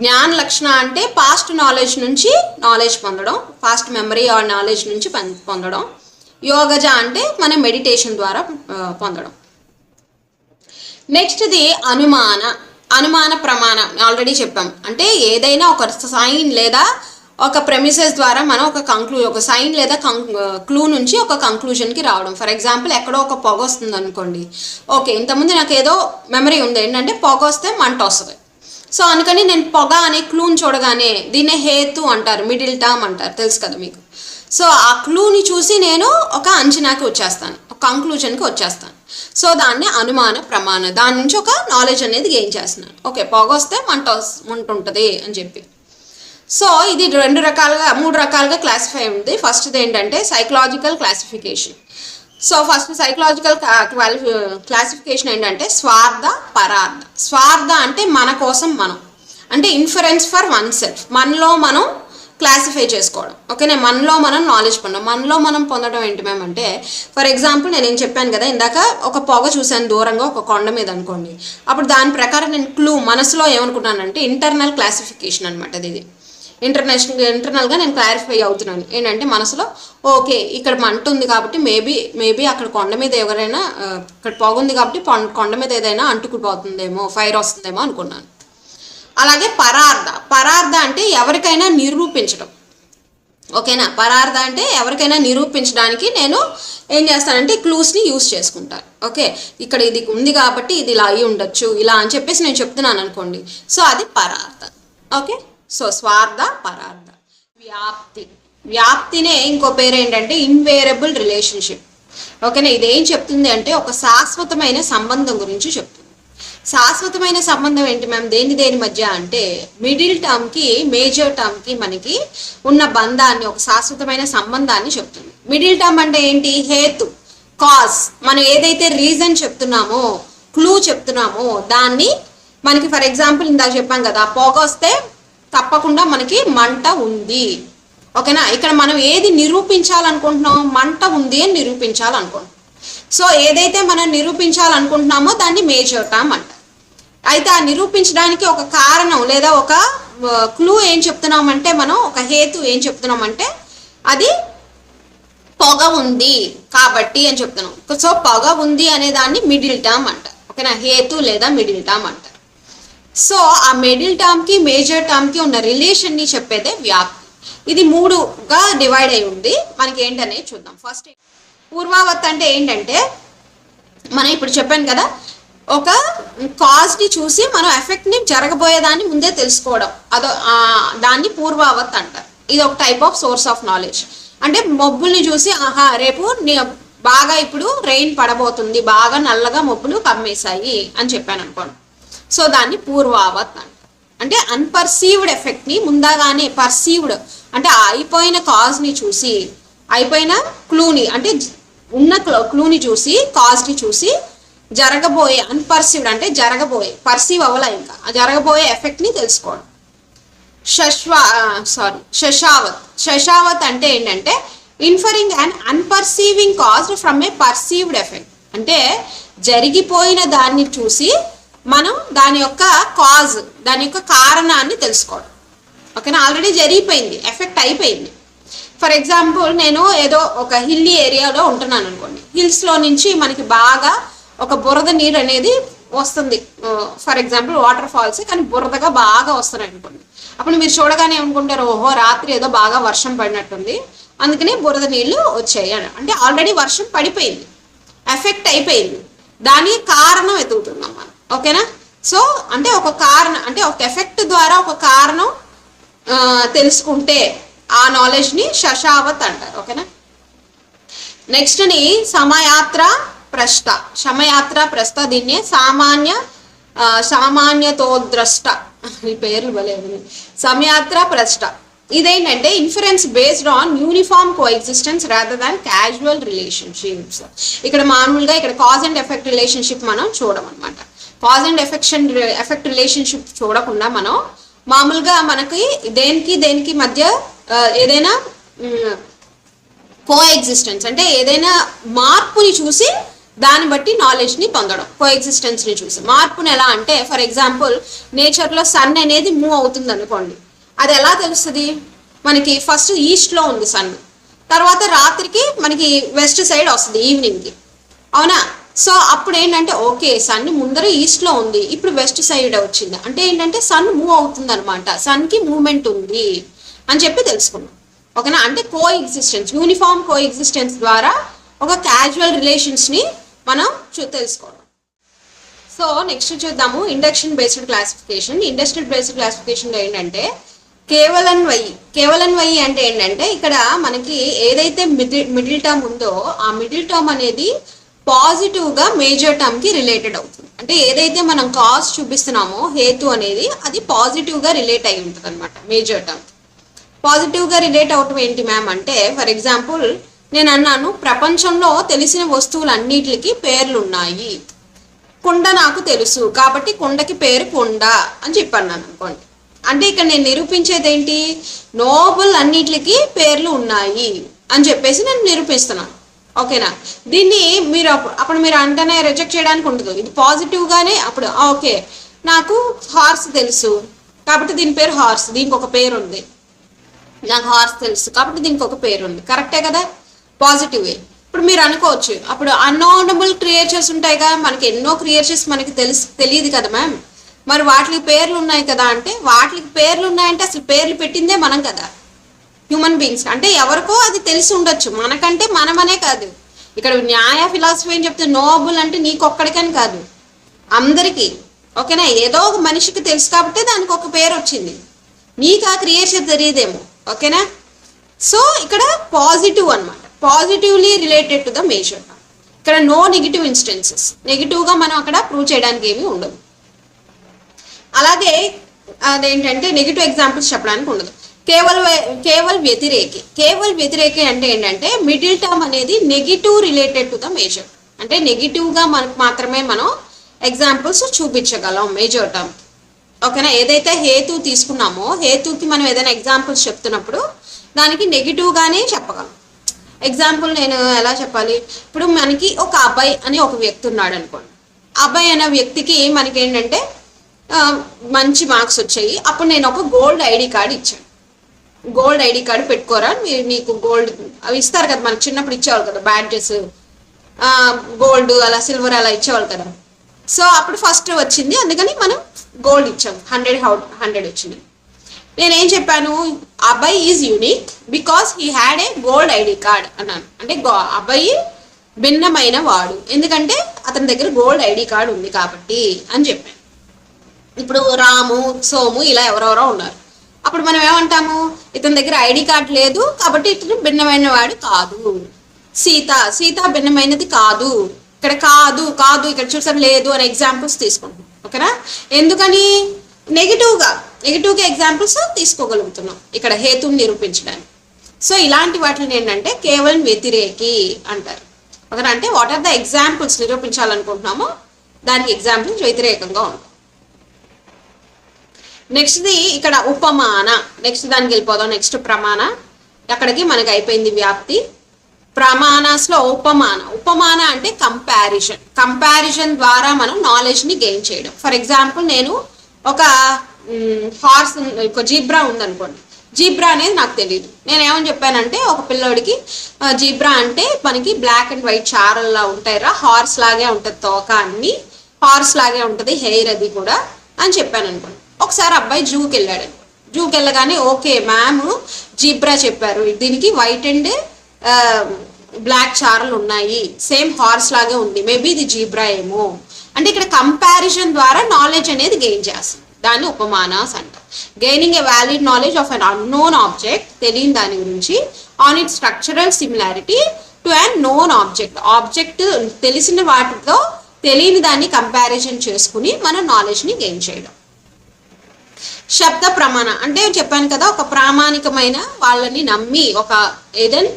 జ్ఞాన లక్షణ అంటే పాస్ట్ నాలెడ్జ్ నుంచి నాలెడ్జ్ పొందడం, పాస్ట్ మెమరీ ఆర్ నాలెడ్జ్ నుంచి పొందడం. యోగజ అంటే మనం మెడిటేషన్ ద్వారా పొందడం. నెక్స్ట్ది అనుమాన ప్రమాణం ఆల్రెడీ చెప్పాం. అంటే ఏదైనా ఒక సైన్ లేదా ఒక ప్రెమిసెస్ ద్వారా మనం ఒక సైన్ లేదా క్లూ నుంచి ఒక కంక్లూజన్కి రావడం. ఫర్ ఎగ్జాంపుల్ ఎక్కడో ఒక పొగ వస్తుంది అనుకోండి, ఓకే ఇంతకుముందు నాకు ఏదో మెమరీ ఉంది ఏంటంటే పొగ వస్తే మంట వస్తుంది, సో అందుకని నేను పొగ అనే క్లూని చూడగానే దీన్నే హేతు అంటారు, మిడిల్ టర్మ్ అంటారు, తెలుసు కదా మీకు. సో ఆ క్లూని చూసి నేను ఒక అంచనాకి వచ్చేస్తాను, ఒక కంక్లూజన్కి వచ్చేస్తాను. సో దాన్ని అనుమాన ప్రమాణ, దాని నుంచి ఒక నాలెడ్జ్ అనేది గెయిన్ చేస్తున్నాను. ఓకే పొగ వస్తే మంట ఉంటుంది అని చెప్పి. సో ఇది 3 రకాలుగా క్లాసిఫై ఉంది. ఫస్ట్ది ఏంటంటే psychological classification. So first psychological classification ఏంటంటే స్వార్థ, పరార్థ. స్వార్థ అంటే మన కోసం మనం, అంటే ఇన్ఫరెన్స్ ఫర్ వన్ సెల్ఫ్, మనలో మనం క్లాసిఫై చేసుకోవడం. ఓకేనా, మనలో మనం నాలెడ్జ్ పొందడం. మనలో మనం పొందడం ఏంటి మేమంటే ఫర్ ఎగ్జాంపుల్ నేను ఏం చెప్పాను కదా ఇందాక, ఒక పొగ చూశాను దూరంగా ఒక కొండ మీద అనుకోండి, అప్పుడు దాని ప్రకారం నేను క్లూ మనసులో ఏమనుకున్నానంటే ఇంటర్నల్ క్లాసిఫికేషన్ అనమాట. ఇది ఇంటర్నల్గా నేను క్లారిఫై అవుతున్నాను ఏంటంటే మనసులో ఓకే ఇక్కడ మంట ఉంది కాబట్టి మేబీ అక్కడ కొండ మీద ఎవరైనా ఇక్కడ పొగ ఉంది కాబట్టి కొండ మీద ఏదైనా అంటుకుపోతుందేమో, ఫైర్ వస్తుందేమో అనుకున్నాను. అలాగే పరార్థ అంటే ఎవరికైనా నిరూపించడం. ఓకేనా, పరార్థ అంటే ఎవరికైనా నిరూపించడానికి నేను ఏం చేస్తానంటే క్లూస్ని యూస్ చేసుకుంటాను. ఓకే ఇక్కడ ఇది ఉంది కాబట్టి ఇది ఇలా అయి ఉండొచ్చు ఇలా అని చెప్పేసి నేను చెప్తున్నాను అనుకోండి, సో అది పరార్థ. ఓకే, సో స్వార్థ, పరార్థ. వ్యాప్తినే ఇంకో పేరు ఏంటంటే ఇన్వేరబుల్ రిలేషన్షిప్. ఓకేనా, ఇదేం చెప్తుంది అంటే ఒక శాశ్వతమైన సంబంధం గురించి చెప్తుంది. శాశ్వతమైన సంబంధం ఏంటి మ్యామ్ దేని మధ్య అంటే మిడిల్ టర్మ్కి మేజర్ టర్మ్కి మనకి ఉన్న బంధాన్ని, ఒక శాశ్వతమైన సంబంధాన్ని చెప్తుంది. మిడిల్ టర్మ్ అంటే ఏంటి, హేతు, కాజ్. మనం ఏదైతే రీజన్ చెప్తున్నామో, క్లూ చెప్తున్నామో దాన్ని మనకి ఫర్ ఎగ్జాంపుల్ ఇందాక చెప్పాం కదా పొగ వస్తే తప్పకుండా మనకి మంట ఉంది. ఓకేనా, ఇక్కడ మనం ఏది నిరూపించాలనుకుంటున్నామో మంట ఉంది అని నిరూపించాలనుకుంటున్నాం. సో ఏదైతే మనం నిరూపించాలనుకుంటున్నామో దాన్ని మేజర్ టర్మ్ అంటారు. అయితే ఆ నిరూపించడానికి ఒక కారణం లేదా ఒక క్లూ ఏం చెప్తున్నామంటే, మనం ఒక హేతు ఏం చెప్తున్నామంటే అది పొగ ఉంది కాబట్టి అని చెప్తున్నాం. సో పొగ ఉంది అనే దాన్ని మిడిల్ టర్మ్ అంట. ఓకేనా, హేతు లేదా మిడిల్ టర్మ్ అంట. సో ఆ మిడిల్ టర్మ్కి మేజర్ టర్మ్కి ఉన్న రిలేషన్ని చెప్పేదే వ్యాప్తి. ఇది 3గా డివైడ్ అయి ఉంది. మనకి ఏంటనేది చూద్దాం. ఫస్ట్ పూర్వావత్ అంటే ఏంటంటే, మనం ఇప్పుడు చెప్పాను కదా, ఒక కాజ్ని చూసి మనం ఎఫెక్ట్ని జరగబోయేదాన్ని ముందే తెలుసుకోవడం, దాన్ని పూర్వావత్ అంటారు. ఇది ఒక type of swords of knowledge. అంటే మబ్బుల్ని చూసి ఆహా రేపు బాగా ఇప్పుడు రెయిన్ పడబోతుంది, బాగా నల్లగా మబ్బులు కమ్మేశాయి అని చెప్పాను అనుకోండి. సో దాన్ని పూర్వావత్ అంటారు. అంటే అన్పర్సీవ్డ్ ఎఫెక్ట్ని ముందాగానే పర్సీవ్డ్ అంటే అయిపోయిన కాజ్ని చూసి, అయిపోయిన క్లూని అంటే ఉన్న క్లూని చూసి, కాజ్ని చూసి జరగబోయే అన్పర్సీవ్డ్ అంటే జరగబోయే, పర్సీవ్ అవ్వలే ఇంకా, జరగబోయే ఎఫెక్ట్ని తెలుసుకోవడం. శశావత్ అంటే ఏంటంటే inferring and unperceiving caused from a perceived effect. అంటే జరిగిపోయిన దాన్ని చూసి మనం దాని యొక్క కాజ్, దాని యొక్క కారణాన్ని తెలుసుకోవడం. ఓకేనా, ఆల్రెడీ జరిగిపోయింది, ఎఫెక్ట్ అయిపోయింది. ఫర్ ఎగ్జాంపుల్ నేను ఏదో ఒక హిల్లీ ఏరియాలో ఉంటున్నాను అనుకోండి. హిల్స్లో నుంచి మనకి బాగా ఒక బురద నీరు అనేది వస్తుంది. ఫర్ ఎగ్జాంపుల్ వాటర్ ఫాల్స్, కానీ బురదగా బాగా వస్తున్నాయి అనుకోండి. అప్పుడు మీరు చూడగానే అనుకుంటారు, ఓహో రాత్రి ఏదో బాగా వర్షం పడినట్టుంది, అందుకనే బురద నీళ్ళు వచ్చాయి అని. అంటే ఆల్రెడీ వర్షం పడిపోయింది, ఎఫెక్ట్ అయిపోయింది, దానికి కారణం ఎదుగుతున్నాం మనం. ఓకేనా, సో అంటే ఒక కారణం అంటే ఒక ఎఫెక్ట్ ద్వారా ఒక కారణం తెలుసుకుంటే ఆ నాలెడ్జ్ని శశావత్ అంటారు. ఓకేనా, నెక్స్ట్ని సమయాత్ర ప్రష్ట. సమయాత్ర ప్రష్ట, దీన్ని సామాన్యతోద్రష్ట, ఈ పేర్లు భలేదు. సమయాత్ర ప్రష్ట ఇదేంటంటే inference based on uniform co existence rather than casual relationships. ఇక్కడ మామూలుగా ఇక్కడ కాజ్ అండ్ ఎఫెక్ట్ రిలేషన్షిప్ మనం చూడమన్నమాట. కాజ్ అండ్ ఎఫెక్ట్ రిలేషన్షిప్ చూడకుండా మనం మామూలుగా మనకి దేనికి మధ్య ఏదైనా కో ఎగ్జిస్టెన్స్ అంటే ఏదైనా మార్పుని చూసి దాన్ని బట్టి నాలెడ్జ్ని పొందడం. కో ఎగ్జిస్టెన్స్ని చూసి మార్పుని ఎలా అంటే, ఫర్ ఎగ్జాంపుల్ నేచర్లో సన్ అనేది మూవ్ అవుతుంది అనుకోండి, అది ఎలా తెలుస్తుంది మనకి? ఫస్ట్ ఈస్ట్లో ఉంది సన్, తర్వాత రాత్రికి మనకి వెస్ట్ సైడ్ వస్తుంది ఈవినింగ్కి, అవునా? సో అప్పుడు ఏంటంటే ఓకే సన్ ముందర ఈస్ట్లో ఉంది, ఇప్పుడు వెస్ట్ సైడ్ వచ్చింది అంటే ఏంటంటే సన్ మూవ్ అవుతుంది అనమాట, సన్కి మూమెంట్ ఉంది అని చెప్పి తెలుసుకున్నాం. ఓకేనా, అంటే coexistence, uniform coexistence ద్వారా ఒక క్యాజువల్ రిలేషన్స్ని మనం తెలుసుకోవడం. సో నెక్స్ట్ చూద్దాము induction based classification. Industrial based క్లాసిఫికేషన్లో ఏంటంటే కేవలం వై అంటే ఏంటంటే ఇక్కడ మనకి ఏదైతే మిడిల్ టర్మ్ ఉందో ఆ మిడిల్ టర్మ్ అనేది పాజిటివ్గా మేజర్ టర్మ్కి రిలేటెడ్ అవుతుంది. అంటే ఏదైతే మనం కాజ్ చూపిస్తున్నామో హేతు అనేది అది పాజిటివ్గా రిలేట్ అయి ఉంటుంది అనమాట. మేజర్ టర్మ్ పాజిటివ్గా రిలేట్ అవటం ఏంటి మ్యామ్ అంటే, ఫర్ ఎగ్జాంపుల్ నేను అన్నాను ప్రపంచంలో తెలిసిన వస్తువులన్నిటికి పేర్లు ఉన్నాయి, కుండ నాకు తెలుసు కాబట్టి కుండకి పేరు కుండ అని చెప్పాను అనుకోండి. అంటే ఇక్కడ నేను నిరూపించేది ఏంటి, నోబుల్ అన్నిటికి పేర్లు ఉన్నాయి అని చెప్పేసి నేను నిరూపిస్తున్నాను. ఓకేనా, దీన్ని మీరు అప్పుడు మీరు అంటేనే రిజెక్ట్ చేయడానికి ఉండదు, ఇది పాజిటివ్గానే. అప్పుడు ఓకే నాకు హార్స్ తెలుసు కాబట్టి దీని పేరు హార్స్, దీనికి ఒక పేరు ఉంది. నాకు హార్స్ తెలుసు కాబట్టి దీనికి ఒక పేరు ఉంది, కరెక్టే కదా, పాజిటివే. ఇప్పుడు మీరు అనుకోవచ్చు అప్పుడు అన్నోనబుల్ క్రియేచర్స్ ఉంటాయి కదా, మనకి ఎన్నో క్రియేచర్స్ మనకి తెలియదు కదా మ్యామ్, మరి వాటికి పేర్లు ఉన్నాయి కదా అంటే, వాటికి పేర్లు ఉన్నాయంటే అసలు పేర్లు పెట్టిందే మనం కదా, హ్యూమన్ బీయింగ్స్. అంటే ఎవరికో అది తెలిసి ఉండొచ్చు, మనకంటే మనమనే కాదు. ఇక్కడ న్యాయ ఫిలాసఫీ ఏం చెప్తే నోబుల్ అంటే నీకొక్కడికని కాదు, అందరికీ. ఓకేనా, ఏదో ఒక మనిషికి తెలుసు కాబట్టి దానికి ఒక పేరు వచ్చింది, నీకు ఆ క్రియేషన్ తెలియదేమో. ఓకేనా, సో ఇక్కడ పాజిటివ్ అనమాట, positively related to the major. ఇక్కడ నో నెగిటివ్ ఇన్స్టెన్సెస్, నెగిటివ్గా మనం అక్కడ ప్రూవ్ చేయడానికి ఏమీ ఉండదు. అలాగే అదేంటంటే నెగిటివ్ ఎగ్జాంపుల్స్ చెప్పడానికి ఉండదు. కేవల్ వ్యతిరేకి అంటే ఏంటంటే మిడిల్ టర్మ్ అనేది negative related to the major. అంటే నెగిటివ్గా మనకు మాత్రమే మనం ఎగ్జాంపుల్స్ చూపించగలం మేజర్ టర్మ్. ఓకేనా, ఏదైతే హేతు తీసుకున్నామో హేతుకి మనం ఏదైనా ఎగ్జాంపుల్స్ చెప్తున్నప్పుడు దానికి నెగిటివ్గానే చెప్పగలం. ఎగ్జాంపుల్ నేను ఎలా చెప్పాలి, ఇప్పుడు మనకి ఒక అబ్బాయి అని ఒక వ్యక్తి ఉన్నాడు అనుకోండి. అబ్బాయి అనే వ్యక్తికి మనకి ఏంటంటే మంచి మార్క్స్ వచ్చాయి. అప్పుడు నేను ఒక గోల్డ్ ఐడి కార్డ్ ఇచ్చాను. గోల్డ్ ఐడి కార్డు పెట్టుకోరా, నీకు గోల్డ్ అవి ఇస్తారు కదా, మనకి చిన్నప్పుడు ఇచ్చేవాళ్ళు కదా బ్యాడ్జెస్, గోల్డ్ అలా సిల్వర్ అలా ఇచ్చేవాళ్ళు కదా. సో అప్పుడు ఫస్ట్ వచ్చింది, అందుకని మనం గోల్డ్ ఇచ్చాం. 100 వచ్చింది. నేనేం చెప్పాను, అబ్బాయి is unique because he had a gold ID card అన్నాను. అంటే అబ్బాయి భిన్నమైన వాడు ఎందుకంటే అతని దగ్గర గోల్డ్ ఐడి కార్డు ఉంది కాబట్టి అని చెప్పాను. ఇప్పుడు రాము, సోము ఇలా ఎవరెవరో ఉన్నారు. అప్పుడు మనం ఏమంటాము, ఇతని దగ్గర ఐడి కార్డు లేదు కాబట్టి ఇతను భిన్నమైన వాడు కాదు. సీత భిన్నమైనది కాదు, ఇక్కడ కాదు ఇక్కడ చూసారు లేదు అనే ఎగ్జాంపుల్స్ తీసుకుంటాం. ఓకేనా? ఎందుకని నెగిటివ్గా ఎగ్జాంపుల్స్ తీసుకోగలుగుతున్నాం ఇక్కడ హేతువుని నిరూపించడానికి. సో ఇలాంటి వాటిని ఏంటంటే కేవలం వ్యతిరేకి అంటారు. ఓకేనా? అంటే వాట్ ఆర్ ద ఎగ్జాంపుల్స్ నిరూపించాలనుకుంటున్నామో దానికి ఎగ్జాంపుల్స్ వ్యతిరేకంగా ఉంటాయి. నెక్స్ట్ది ఇక్కడ ఉపమాన. నెక్స్ట్ దానికి వెళ్ళిపోదాం. నెక్స్ట్ ప్రమాణ. అక్కడికి మనకి అయిపోయింది వ్యాప్తి. ప్రమాణాస్లో ఉపమాన అంటే కంపారిజన్ ద్వారా మనం నాలెడ్జ్ని గెయిన్ చేయడం. ఫర్ ఎగ్జాంపుల్ నేను ఒక హార్స్, ఒక జీబ్రా ఉందనుకోండి. జీబ్రా అనేది నాకు తెలియదు. నేను ఏమని చెప్పానంటే ఒక పిల్లోడికి జీబ్రా అంటే మనకి బ్లాక్ అండ్ వైట్ చారల్లా ఉంటాయిరా, హార్స్ లాగే ఉంటుంది, తోక అన్ని హార్స్ లాగే ఉంటుంది, హెయిర్ అది కూడా అని చెప్పాను అనుకోండి. ఒకసారి అబ్బాయి జూకి వెళ్ళాడు. జూకి వెళ్ళగానే ఓకే మ్యామ్ జీబ్రా చెప్పారు, దీనికి వైట్ అండ్ బ్లాక్ చారలు ఉన్నాయి, సేమ్ హార్స్ లాగే ఉంది, మేబీ ఇది జీబ్రా ఏమో అంటే ఇక్కడ కంపారిజన్ ద్వారా నాలెడ్జ్ అనేది గెయిన్ చేస్తుంది. దాన్ని ఉపమానాస్ అంటారు. Gaining a valid knowledge of an unknown object, తెలియని దాని గురించి, on it structural similarity to an known object తెలిసిన వాటితో తెలియని దాన్ని కంపారిజన్ చేసుకుని మనం నాలెడ్జ్ని గెయిన్ చేయడం. శబ్ద ప్రమాణ అంటే చెప్పాను కదా, ఒక ప్రామాణికమైన వాళ్ళని నమ్మి ఒక ఏదైనా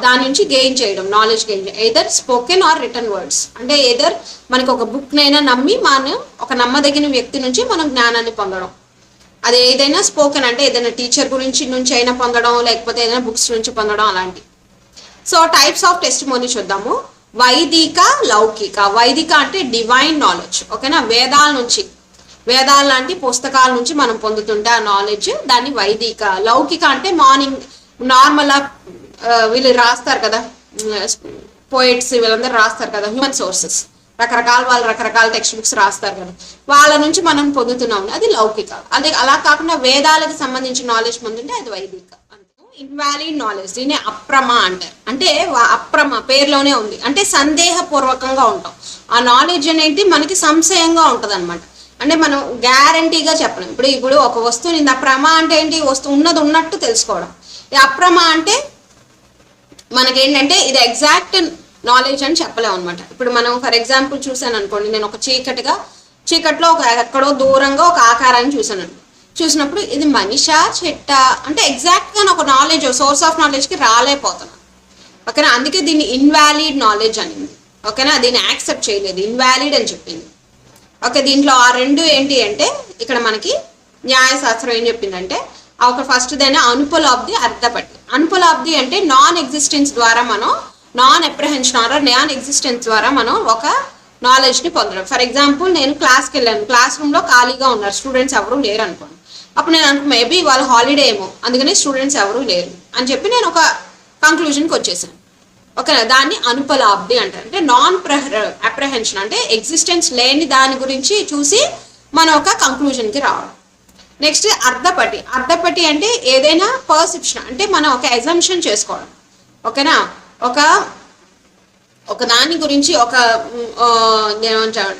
దాని నుంచి గెయిన్ చేయడం, నాలెడ్జ్ గెయిన్ చేయడం. Either spoken or return words అంటే ఎయిదర్ మనకి ఒక బుక్నైనా నమ్మి మనం ఒక నమ్మదగిన వ్యక్తి నుంచి మనం జ్ఞానాన్ని పొందడం. అది ఏదైనా స్పోకెన్ అంటే ఏదైనా టీచర్ నుంచి అయినా పొందడం, లేకపోతే ఏదైనా బుక్స్ నుంచి పొందడం అలాంటి. సో టైప్స్ ఆఫ్ టెస్టిమోనీ చూద్దాము. వైదిక, లౌకిక. వైదిక అంటే డివైన్ నాలెడ్జ్. ఓకేనా? వేదాల లాంటి పుస్తకాల నుంచి మనం పొందుతుంటే ఆ నాలెడ్జ్, దాన్ని వైదిక. లౌకిక అంటే నార్మల్ వీళ్ళు రాస్తారు కదా, పోయిట్స్ వీళ్ళందరూ రాస్తారు కదా, హ్యూమన్ సోర్సెస్, రకరకాల టెక్స్ట్ బుక్స్ రాస్తారు కదా, వాళ్ళ నుంచి మనం పొందుతున్నాం, అది లౌకిక. అదే అలా కాకుండా వేదాలకు సంబంధించిన నాలెడ్జ్ పొందుంటే అది వైదిక. ఇన్వాలిడ్ నాలెడ్జ్, దీన్ని అప్రమ అంటారు. అంటే అప్రమ పేరులోనే ఉంది, అంటే సందేహపూర్వకంగా ఉంటాం. ఆ నాలెడ్జ్ అనేది మనకి సంశయంగా ఉంటుంది అనమాట. అంటే మనం గ్యారంటీగా చెప్పలేం. ఇప్పుడు ఒక వస్తువుని ప్రమ అంటే ఏంటి, వస్తువు ఉన్నది ఉన్నట్టు తెలుసుకోవడం. ఈ అప్రమ అంటే మనకేంటంటే ఇది ఎగ్జాక్ట్ నాలెడ్జ్ అని చెప్పలేము అనమాట. ఇప్పుడు మనం ఫర్ ఎగ్జాంపుల్ చూసాను అనుకోండి, నేను ఒక చీకట్లో ఒక ఎక్కడో దూరంగా ఒక ఆకారాన్ని చూసినప్పుడు ఇది మనిషా చెట్ట అంటే ఎగ్జాక్ట్గా ఒక నాలెడ్జ్, సోర్స్ ఆఫ్ నాలెడ్జ్కి రాలేకపోతున్నాను. ఓకేనా? అందుకే దీన్ని ఇన్వాలిడ్ నాలెడ్జ్ అనింది. ఓకేనా? దీన్ని యాక్సెప్ట్ చేయలేదు, ఇన్వాలిడ్ అని చెప్పింది. ఓకే, దీంట్లో ఆ రెండు ఏంటి అంటే ఇక్కడ మనకి న్యాయశాస్త్రం ఏం చెప్పిందంటే ఒక ఫస్ట్దైనా అనుపలాబ్ది, అర్థపట్టి. అనుపలాబ్ది అంటే నాన్ ఎగ్జిస్టెన్స్ ద్వారా మనం నాన్ ఎగ్జిస్టెన్స్ ద్వారా మనం ఒక నాలెడ్జ్ని పొందడం. ఫర్ ఎగ్జాంపుల్ నేను క్లాస్కి వెళ్ళాను, క్లాస్ రూమ్లో ఖాళీగా ఉన్నారు, స్టూడెంట్స్ ఎవరు లేరు అనుకోండి. అప్పుడు నేను మేబీ వాళ్ళ హాలిడే ఏమో అందుకని స్టూడెంట్స్ ఎవరు లేరు అని చెప్పి నేను ఒక కంక్లూజన్కి వచ్చేసాను. ఓకేనా? దాన్ని అనుపలాబ్ది అంటారు. అంటే నాన్ అప్రహెన్షన్ అంటే ఎగ్జిస్టెన్స్ లేని దాని గురించి చూసి మనం ఒక కంక్లూజన్కి రావడం. నెక్స్ట్ అర్థపటి అంటే ఏదైనా పర్సెప్షన్ అంటే మనం ఒక ఎజంప్షన్ చేసుకోవడం. ఓకేనా? ఒక దాని గురించి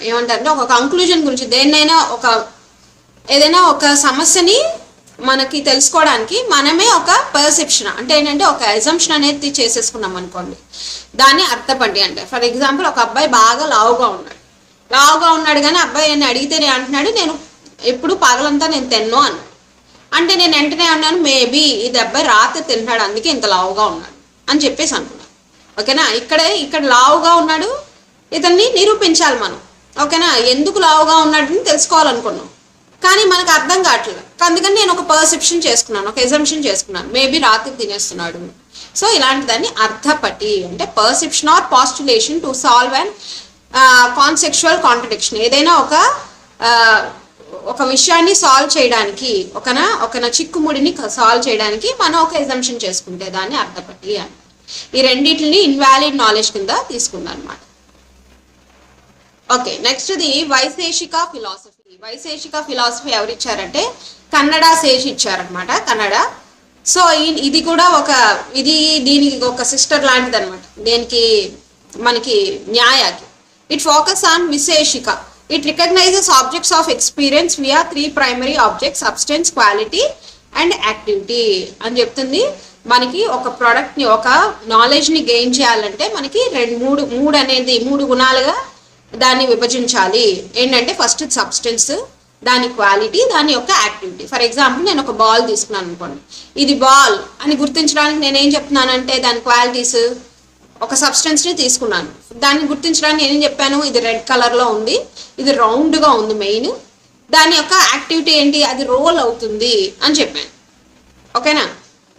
ఏమంటారంటే ఒక కంక్లూజన్ గురించి ఏదైనా ఒక సమస్యని మనకి తెలుసుకోవడానికి మనమే ఒక పర్సెప్షన్ అంటే ఏంటంటే ఒక ఎజంప్షన్ అనేది చేసేసుకున్నాం అనుకోండి, దాన్ని అర్థపడి అంటే. ఫర్ ఎగ్జాంపుల్ ఒక అబ్బాయి బాగా లావుగా ఉన్నాడు కానీ అబ్బాయి అని అడిగితే నేను అంటున్నాడు నేను ఎప్పుడు పగలంతా నేను తిన్నాను అన్నాడు. అంటే నేను వెంటనే అన్నాను మేబీ ఇది అబ్బాయి రాత్రి తింటాడు అందుకే ఇంత లావుగా ఉన్నాడు అని చెప్పేసి అనుకున్నాను. ఓకేనా? ఇక్కడ లావుగా ఉన్నాడు, ఇతన్ని నిరూపించాలి మనం. ఓకేనా? ఎందుకు లావుగా ఉన్నాడని తెలుసుకోవాలనుకున్నాం కానీ మనకు అర్థం కావట్లేదు. అందుకని నేను ఒక పర్సెప్షన్ చేసుకున్నాను, ఒక ఎజంప్షన్ చేసుకున్నాను, మేబీ రాత్రి తినేస్తున్నాడు. సో ఇలాంటి దాన్ని అర్థపటి అంటే perception or postulation to solve and conceptual contradiction. ఏదైనా ఒక విషయాన్ని సాల్వ్ చేయడానికి ఒక చిక్కుముడిని సాల్వ్ చేయడానికి మనం ఒక ఎజంప్షన్ చేసుకుంటే దాన్ని అర్థపట్టి అని. ఈ రెండింటిని ఇన్వాలిడ్ నాలెడ్జ్ కింద తీసుకుందాం అనమాట. Okay, next the Vaisheshika philosophy. Vaisheshika philosophy ఎవరు ఇచ్చారంటే కన్నడ సేజ్ ఇచ్చారనమాట, కన్నడ. సో ఇది కూడా దీనికి ఒక సిస్టర్ లాంటిది అనమాట, దేనికి మనకి న్యాయాకి. ఇట్ ఫోకస్ ఆన్ విశేషిక. It recognizes objects of experience via 3 primary objects, substance, quality and activity అని చెప్తుంది. మనకి ఒక ప్రోడక్ట్ని, ఒక నాలెడ్జ్ని గెయిన్ చేయాలంటే మనకి మూడు గుణాలుగా దాన్ని విభజించాలి. ఏంటంటే ఫస్ట్ సబ్స్టెన్స్, దాని క్వాలిటీ, దాని యొక్క యాక్టివిటీ. ఫర్ ఎగ్జాంపుల్ నేను ఒక బాల్ తీసుకున్నాను అనుకోండి, ఇది బాల్ అని గుర్తించడానికి నేనేం చెప్తున్నానంటే దాని క్వాలిటీస్, ఒక సబ్స్టెన్స్ని తీసుకున్నాను, దాన్ని గుర్తించడానికి నేనేం చెప్పాను, ఇది రెడ్ కలర్లో ఉంది, ఇది రౌండ్గా ఉంది మెయిన్, దాని యొక్క యాక్టివిటీ ఏంటి, అది రోల్ అవుతుంది అని చెప్పాను. ఓకేనా?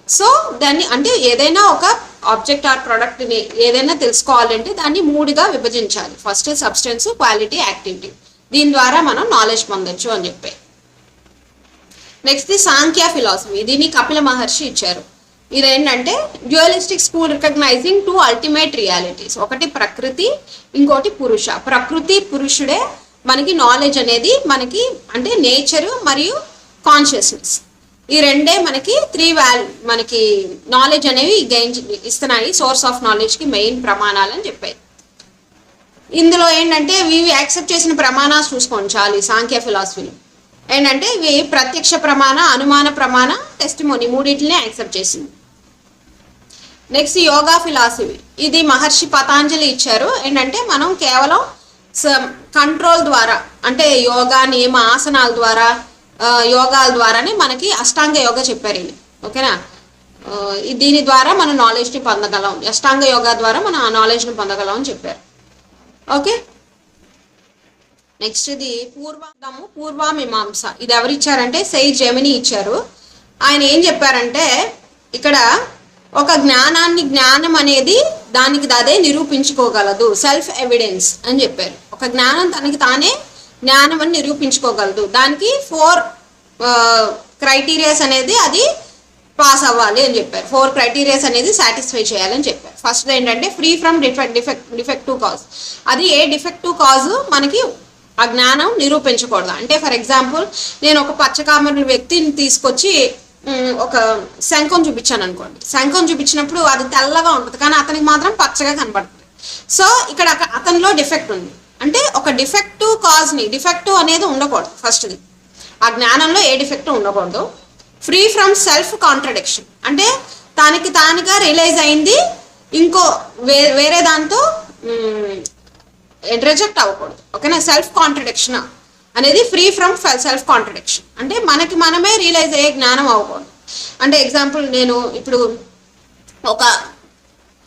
సో దాన్ని అంటే ఏదైనా ఒక ఆబ్జెక్ట్ ఆర్ ప్రోడక్ట్ని ఏదైనా తెలుసుకోవాలంటే దాన్ని 3గా విభజించాలి. First substance, quality, activity. దీని ద్వారా మనం నాలెడ్జ్ పొందొచ్చు అని చెప్పి. నెక్స్ట్ సాంఖ్య ఫిలాసఫీ. దీన్ని కపిల మహర్షి ఇచ్చారు. ఇదేంటంటే డ్యూయలిస్టిక్ స్కూల్ రికగ్నైజింగ్ 2 అల్టిమేట్ రియాలిటీస్. ఒకటి ప్రకృతి, ఇంకోటి పురుష. ప్రకృతి, పురుషుడే మనకి నాలెడ్జ్ అనేది మనకి అంటే నేచరు మరియు కాన్షియస్నెస్, ఈ రెండే మనకి మనకి నాలెడ్జ్ అనేవి గెయిన్ ఇస్తున్నాయి. సోర్స్ ఆఫ్ నాలెడ్జ్కి మెయిన్ ప్రమాణాలు అని చెప్పాయి. ఇందులో ఏంటంటే ఇవి యాక్సెప్ట్ చేసిన ప్రమాణాలు చూసుకోండి చాలు. ఈ సాంఖ్య ఫిలాసఫీలో ఏంటంటే ఇవి ప్రత్యక్ష ప్రమాణ, అనుమాన ప్రమాణ, టెస్టిమోనీ మూడింటిని యాక్సెప్ట్ చేసింది. Next yoga philosophy. ఇది మహర్షి పతాంజలి ఇచ్చారు. ఏంటంటే మనం కేవలం కంట్రోల్ ద్వారా అంటే యోగా నియమ ఆసనాల ద్వారా, యోగాల ద్వారానే మనకి అష్టాంగ యోగా చెప్పారు ఇది. ఓకేనా? దీని ద్వారా మనం నాలెడ్జ్ని పొందగలం, అష్టాంగ యోగా ద్వారా మనం ఆ నాలెడ్జ్ని పొందగలం అని చెప్పారు. ఓకే, నెక్స్ట్ ఇది పూర్వమీమాంస. ఇది ఎవరు ఇచ్చారంటే సెయిద్ జెమిని ఇచ్చారు. ఆయన ఏం చెప్పారంటే ఇక్కడ ఒక జ్ఞానం అనేది దానికి అదే నిరూపించుకోగలదు, సెల్ఫ్ ఎవిడెన్స్ అని చెప్పారు. ఒక జ్ఞానం తనకి తానే జ్ఞానం అని నిరూపించుకోగలదు. దానికి 4 క్రైటీరియాస్ అనేది అది పాస్ అవ్వాలి అని చెప్పారు. 4 క్రైటీరియాస్ అనేది సాటిస్ఫై చేయాలని చెప్పారు. ఫస్ట్ ఏంటంటే ఫ్రీ ఫ్రమ్ డిఫెక్టివ్ కాజ్. అది ఏ డిఫెక్టివ్ కాజ్ మనకి ఆ జ్ఞానం నిరూపించకూడదు. అంటే ఫర్ ఎగ్జాంపుల్ నేను ఒక పచ్చకామెర వ్యక్తిని తీసుకొచ్చి ఒక శంఖం చూపించాను అనుకోండి. శంఖం చూపించినప్పుడు అది తెల్లగా ఉంటుంది కానీ అతనికి మాత్రం పచ్చగా కనబడుతుంది. సో ఇక్కడ అతనిలో డిఫెక్ట్ ఉంది. అంటే ఒక డిఫెక్టివ్ కాజ్ని, డిఫెక్టివ్ అనేది ఉండకూడదు. ఫస్ట్ది ఆ జ్ఞానంలో ఏ డిఫెక్ట్ ఉండకూడదు. ఫ్రీ ఫ్రమ్ సెల్ఫ్ కాంట్రడిక్షన్, అంటే తానుగా రియలైజ్ అయింది ఇంకో వేరే దాంతో రిజెక్ట్ అవ్వకూడదు. ఓకేనా? సెల్ఫ్ కాంట్రడిక్షన్ అనేది ఫ్రీ ఫ్రమ్ సెల్ఫ్ కాంట్రడిక్షన్, అంటే మనమే రియలైజ్ అయ్యే జ్ఞానం అవ్వకూడదు. అంటే ఎగ్జాంపుల్ నేను ఇప్పుడు ఒక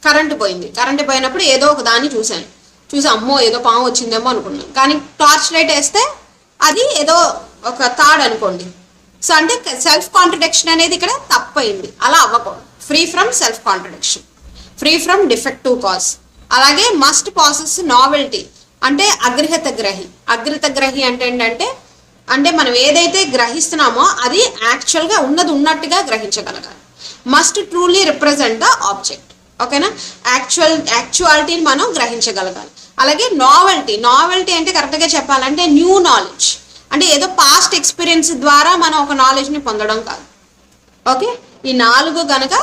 కరెంటు పోయినప్పుడు ఏదో ఒక దాన్ని చూసి అమ్మో ఏదో పాము వచ్చిందేమో అనుకున్నాను, కానీ టార్చ్ లైట్ వేస్తే అది ఏదో ఒక తాడు అనుకోండి. సో అంటే సెల్ఫ్ కాంట్రడిక్షన్ అనేది ఇక్కడ తప్పైంది. అలా అవ్వకూడదు. Free from self contradiction, free from defective cause. అలాగే మస్ట్ పాసెస్ నావెల్టీ, అంటే అగ్రహిత గ్రహి అంటే ఏంటంటే మనం ఏదైతే గ్రహిస్తున్నామో అది యాక్చువల్గా ఉన్నట్టుగా గ్రహించగలగాలి. Must truly represent the object. ఓకేనా? యాక్చువాలిటీని మనం గ్రహించగలగాలి. అలాగే నావెల్టీ అంటే కరెక్ట్గా చెప్పాలంటే న్యూ నాలెడ్జ్, అంటే ఏదో పాస్ట్ ఎక్స్పీరియన్స్ ద్వారా మనం ఒక నాలెడ్జ్ని పొందడం కాదు. ఓకే, ఈ 4 గనక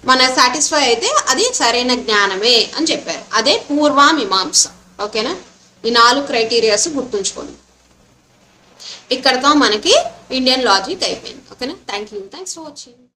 మన సాటిస్ఫై అయితే అది సరైన జ్ఞానమే అని చెప్పారు. అదే పూర్వమీమాంస. ఓకేనా? ఈ 4 క్రైటీరియాస్ గుర్తుంచుకోండి. ఇక్కడతో మనకి ఇండియన్ లాజిక్ అయిపోయింది. ఓకేనా? Thanks for watching.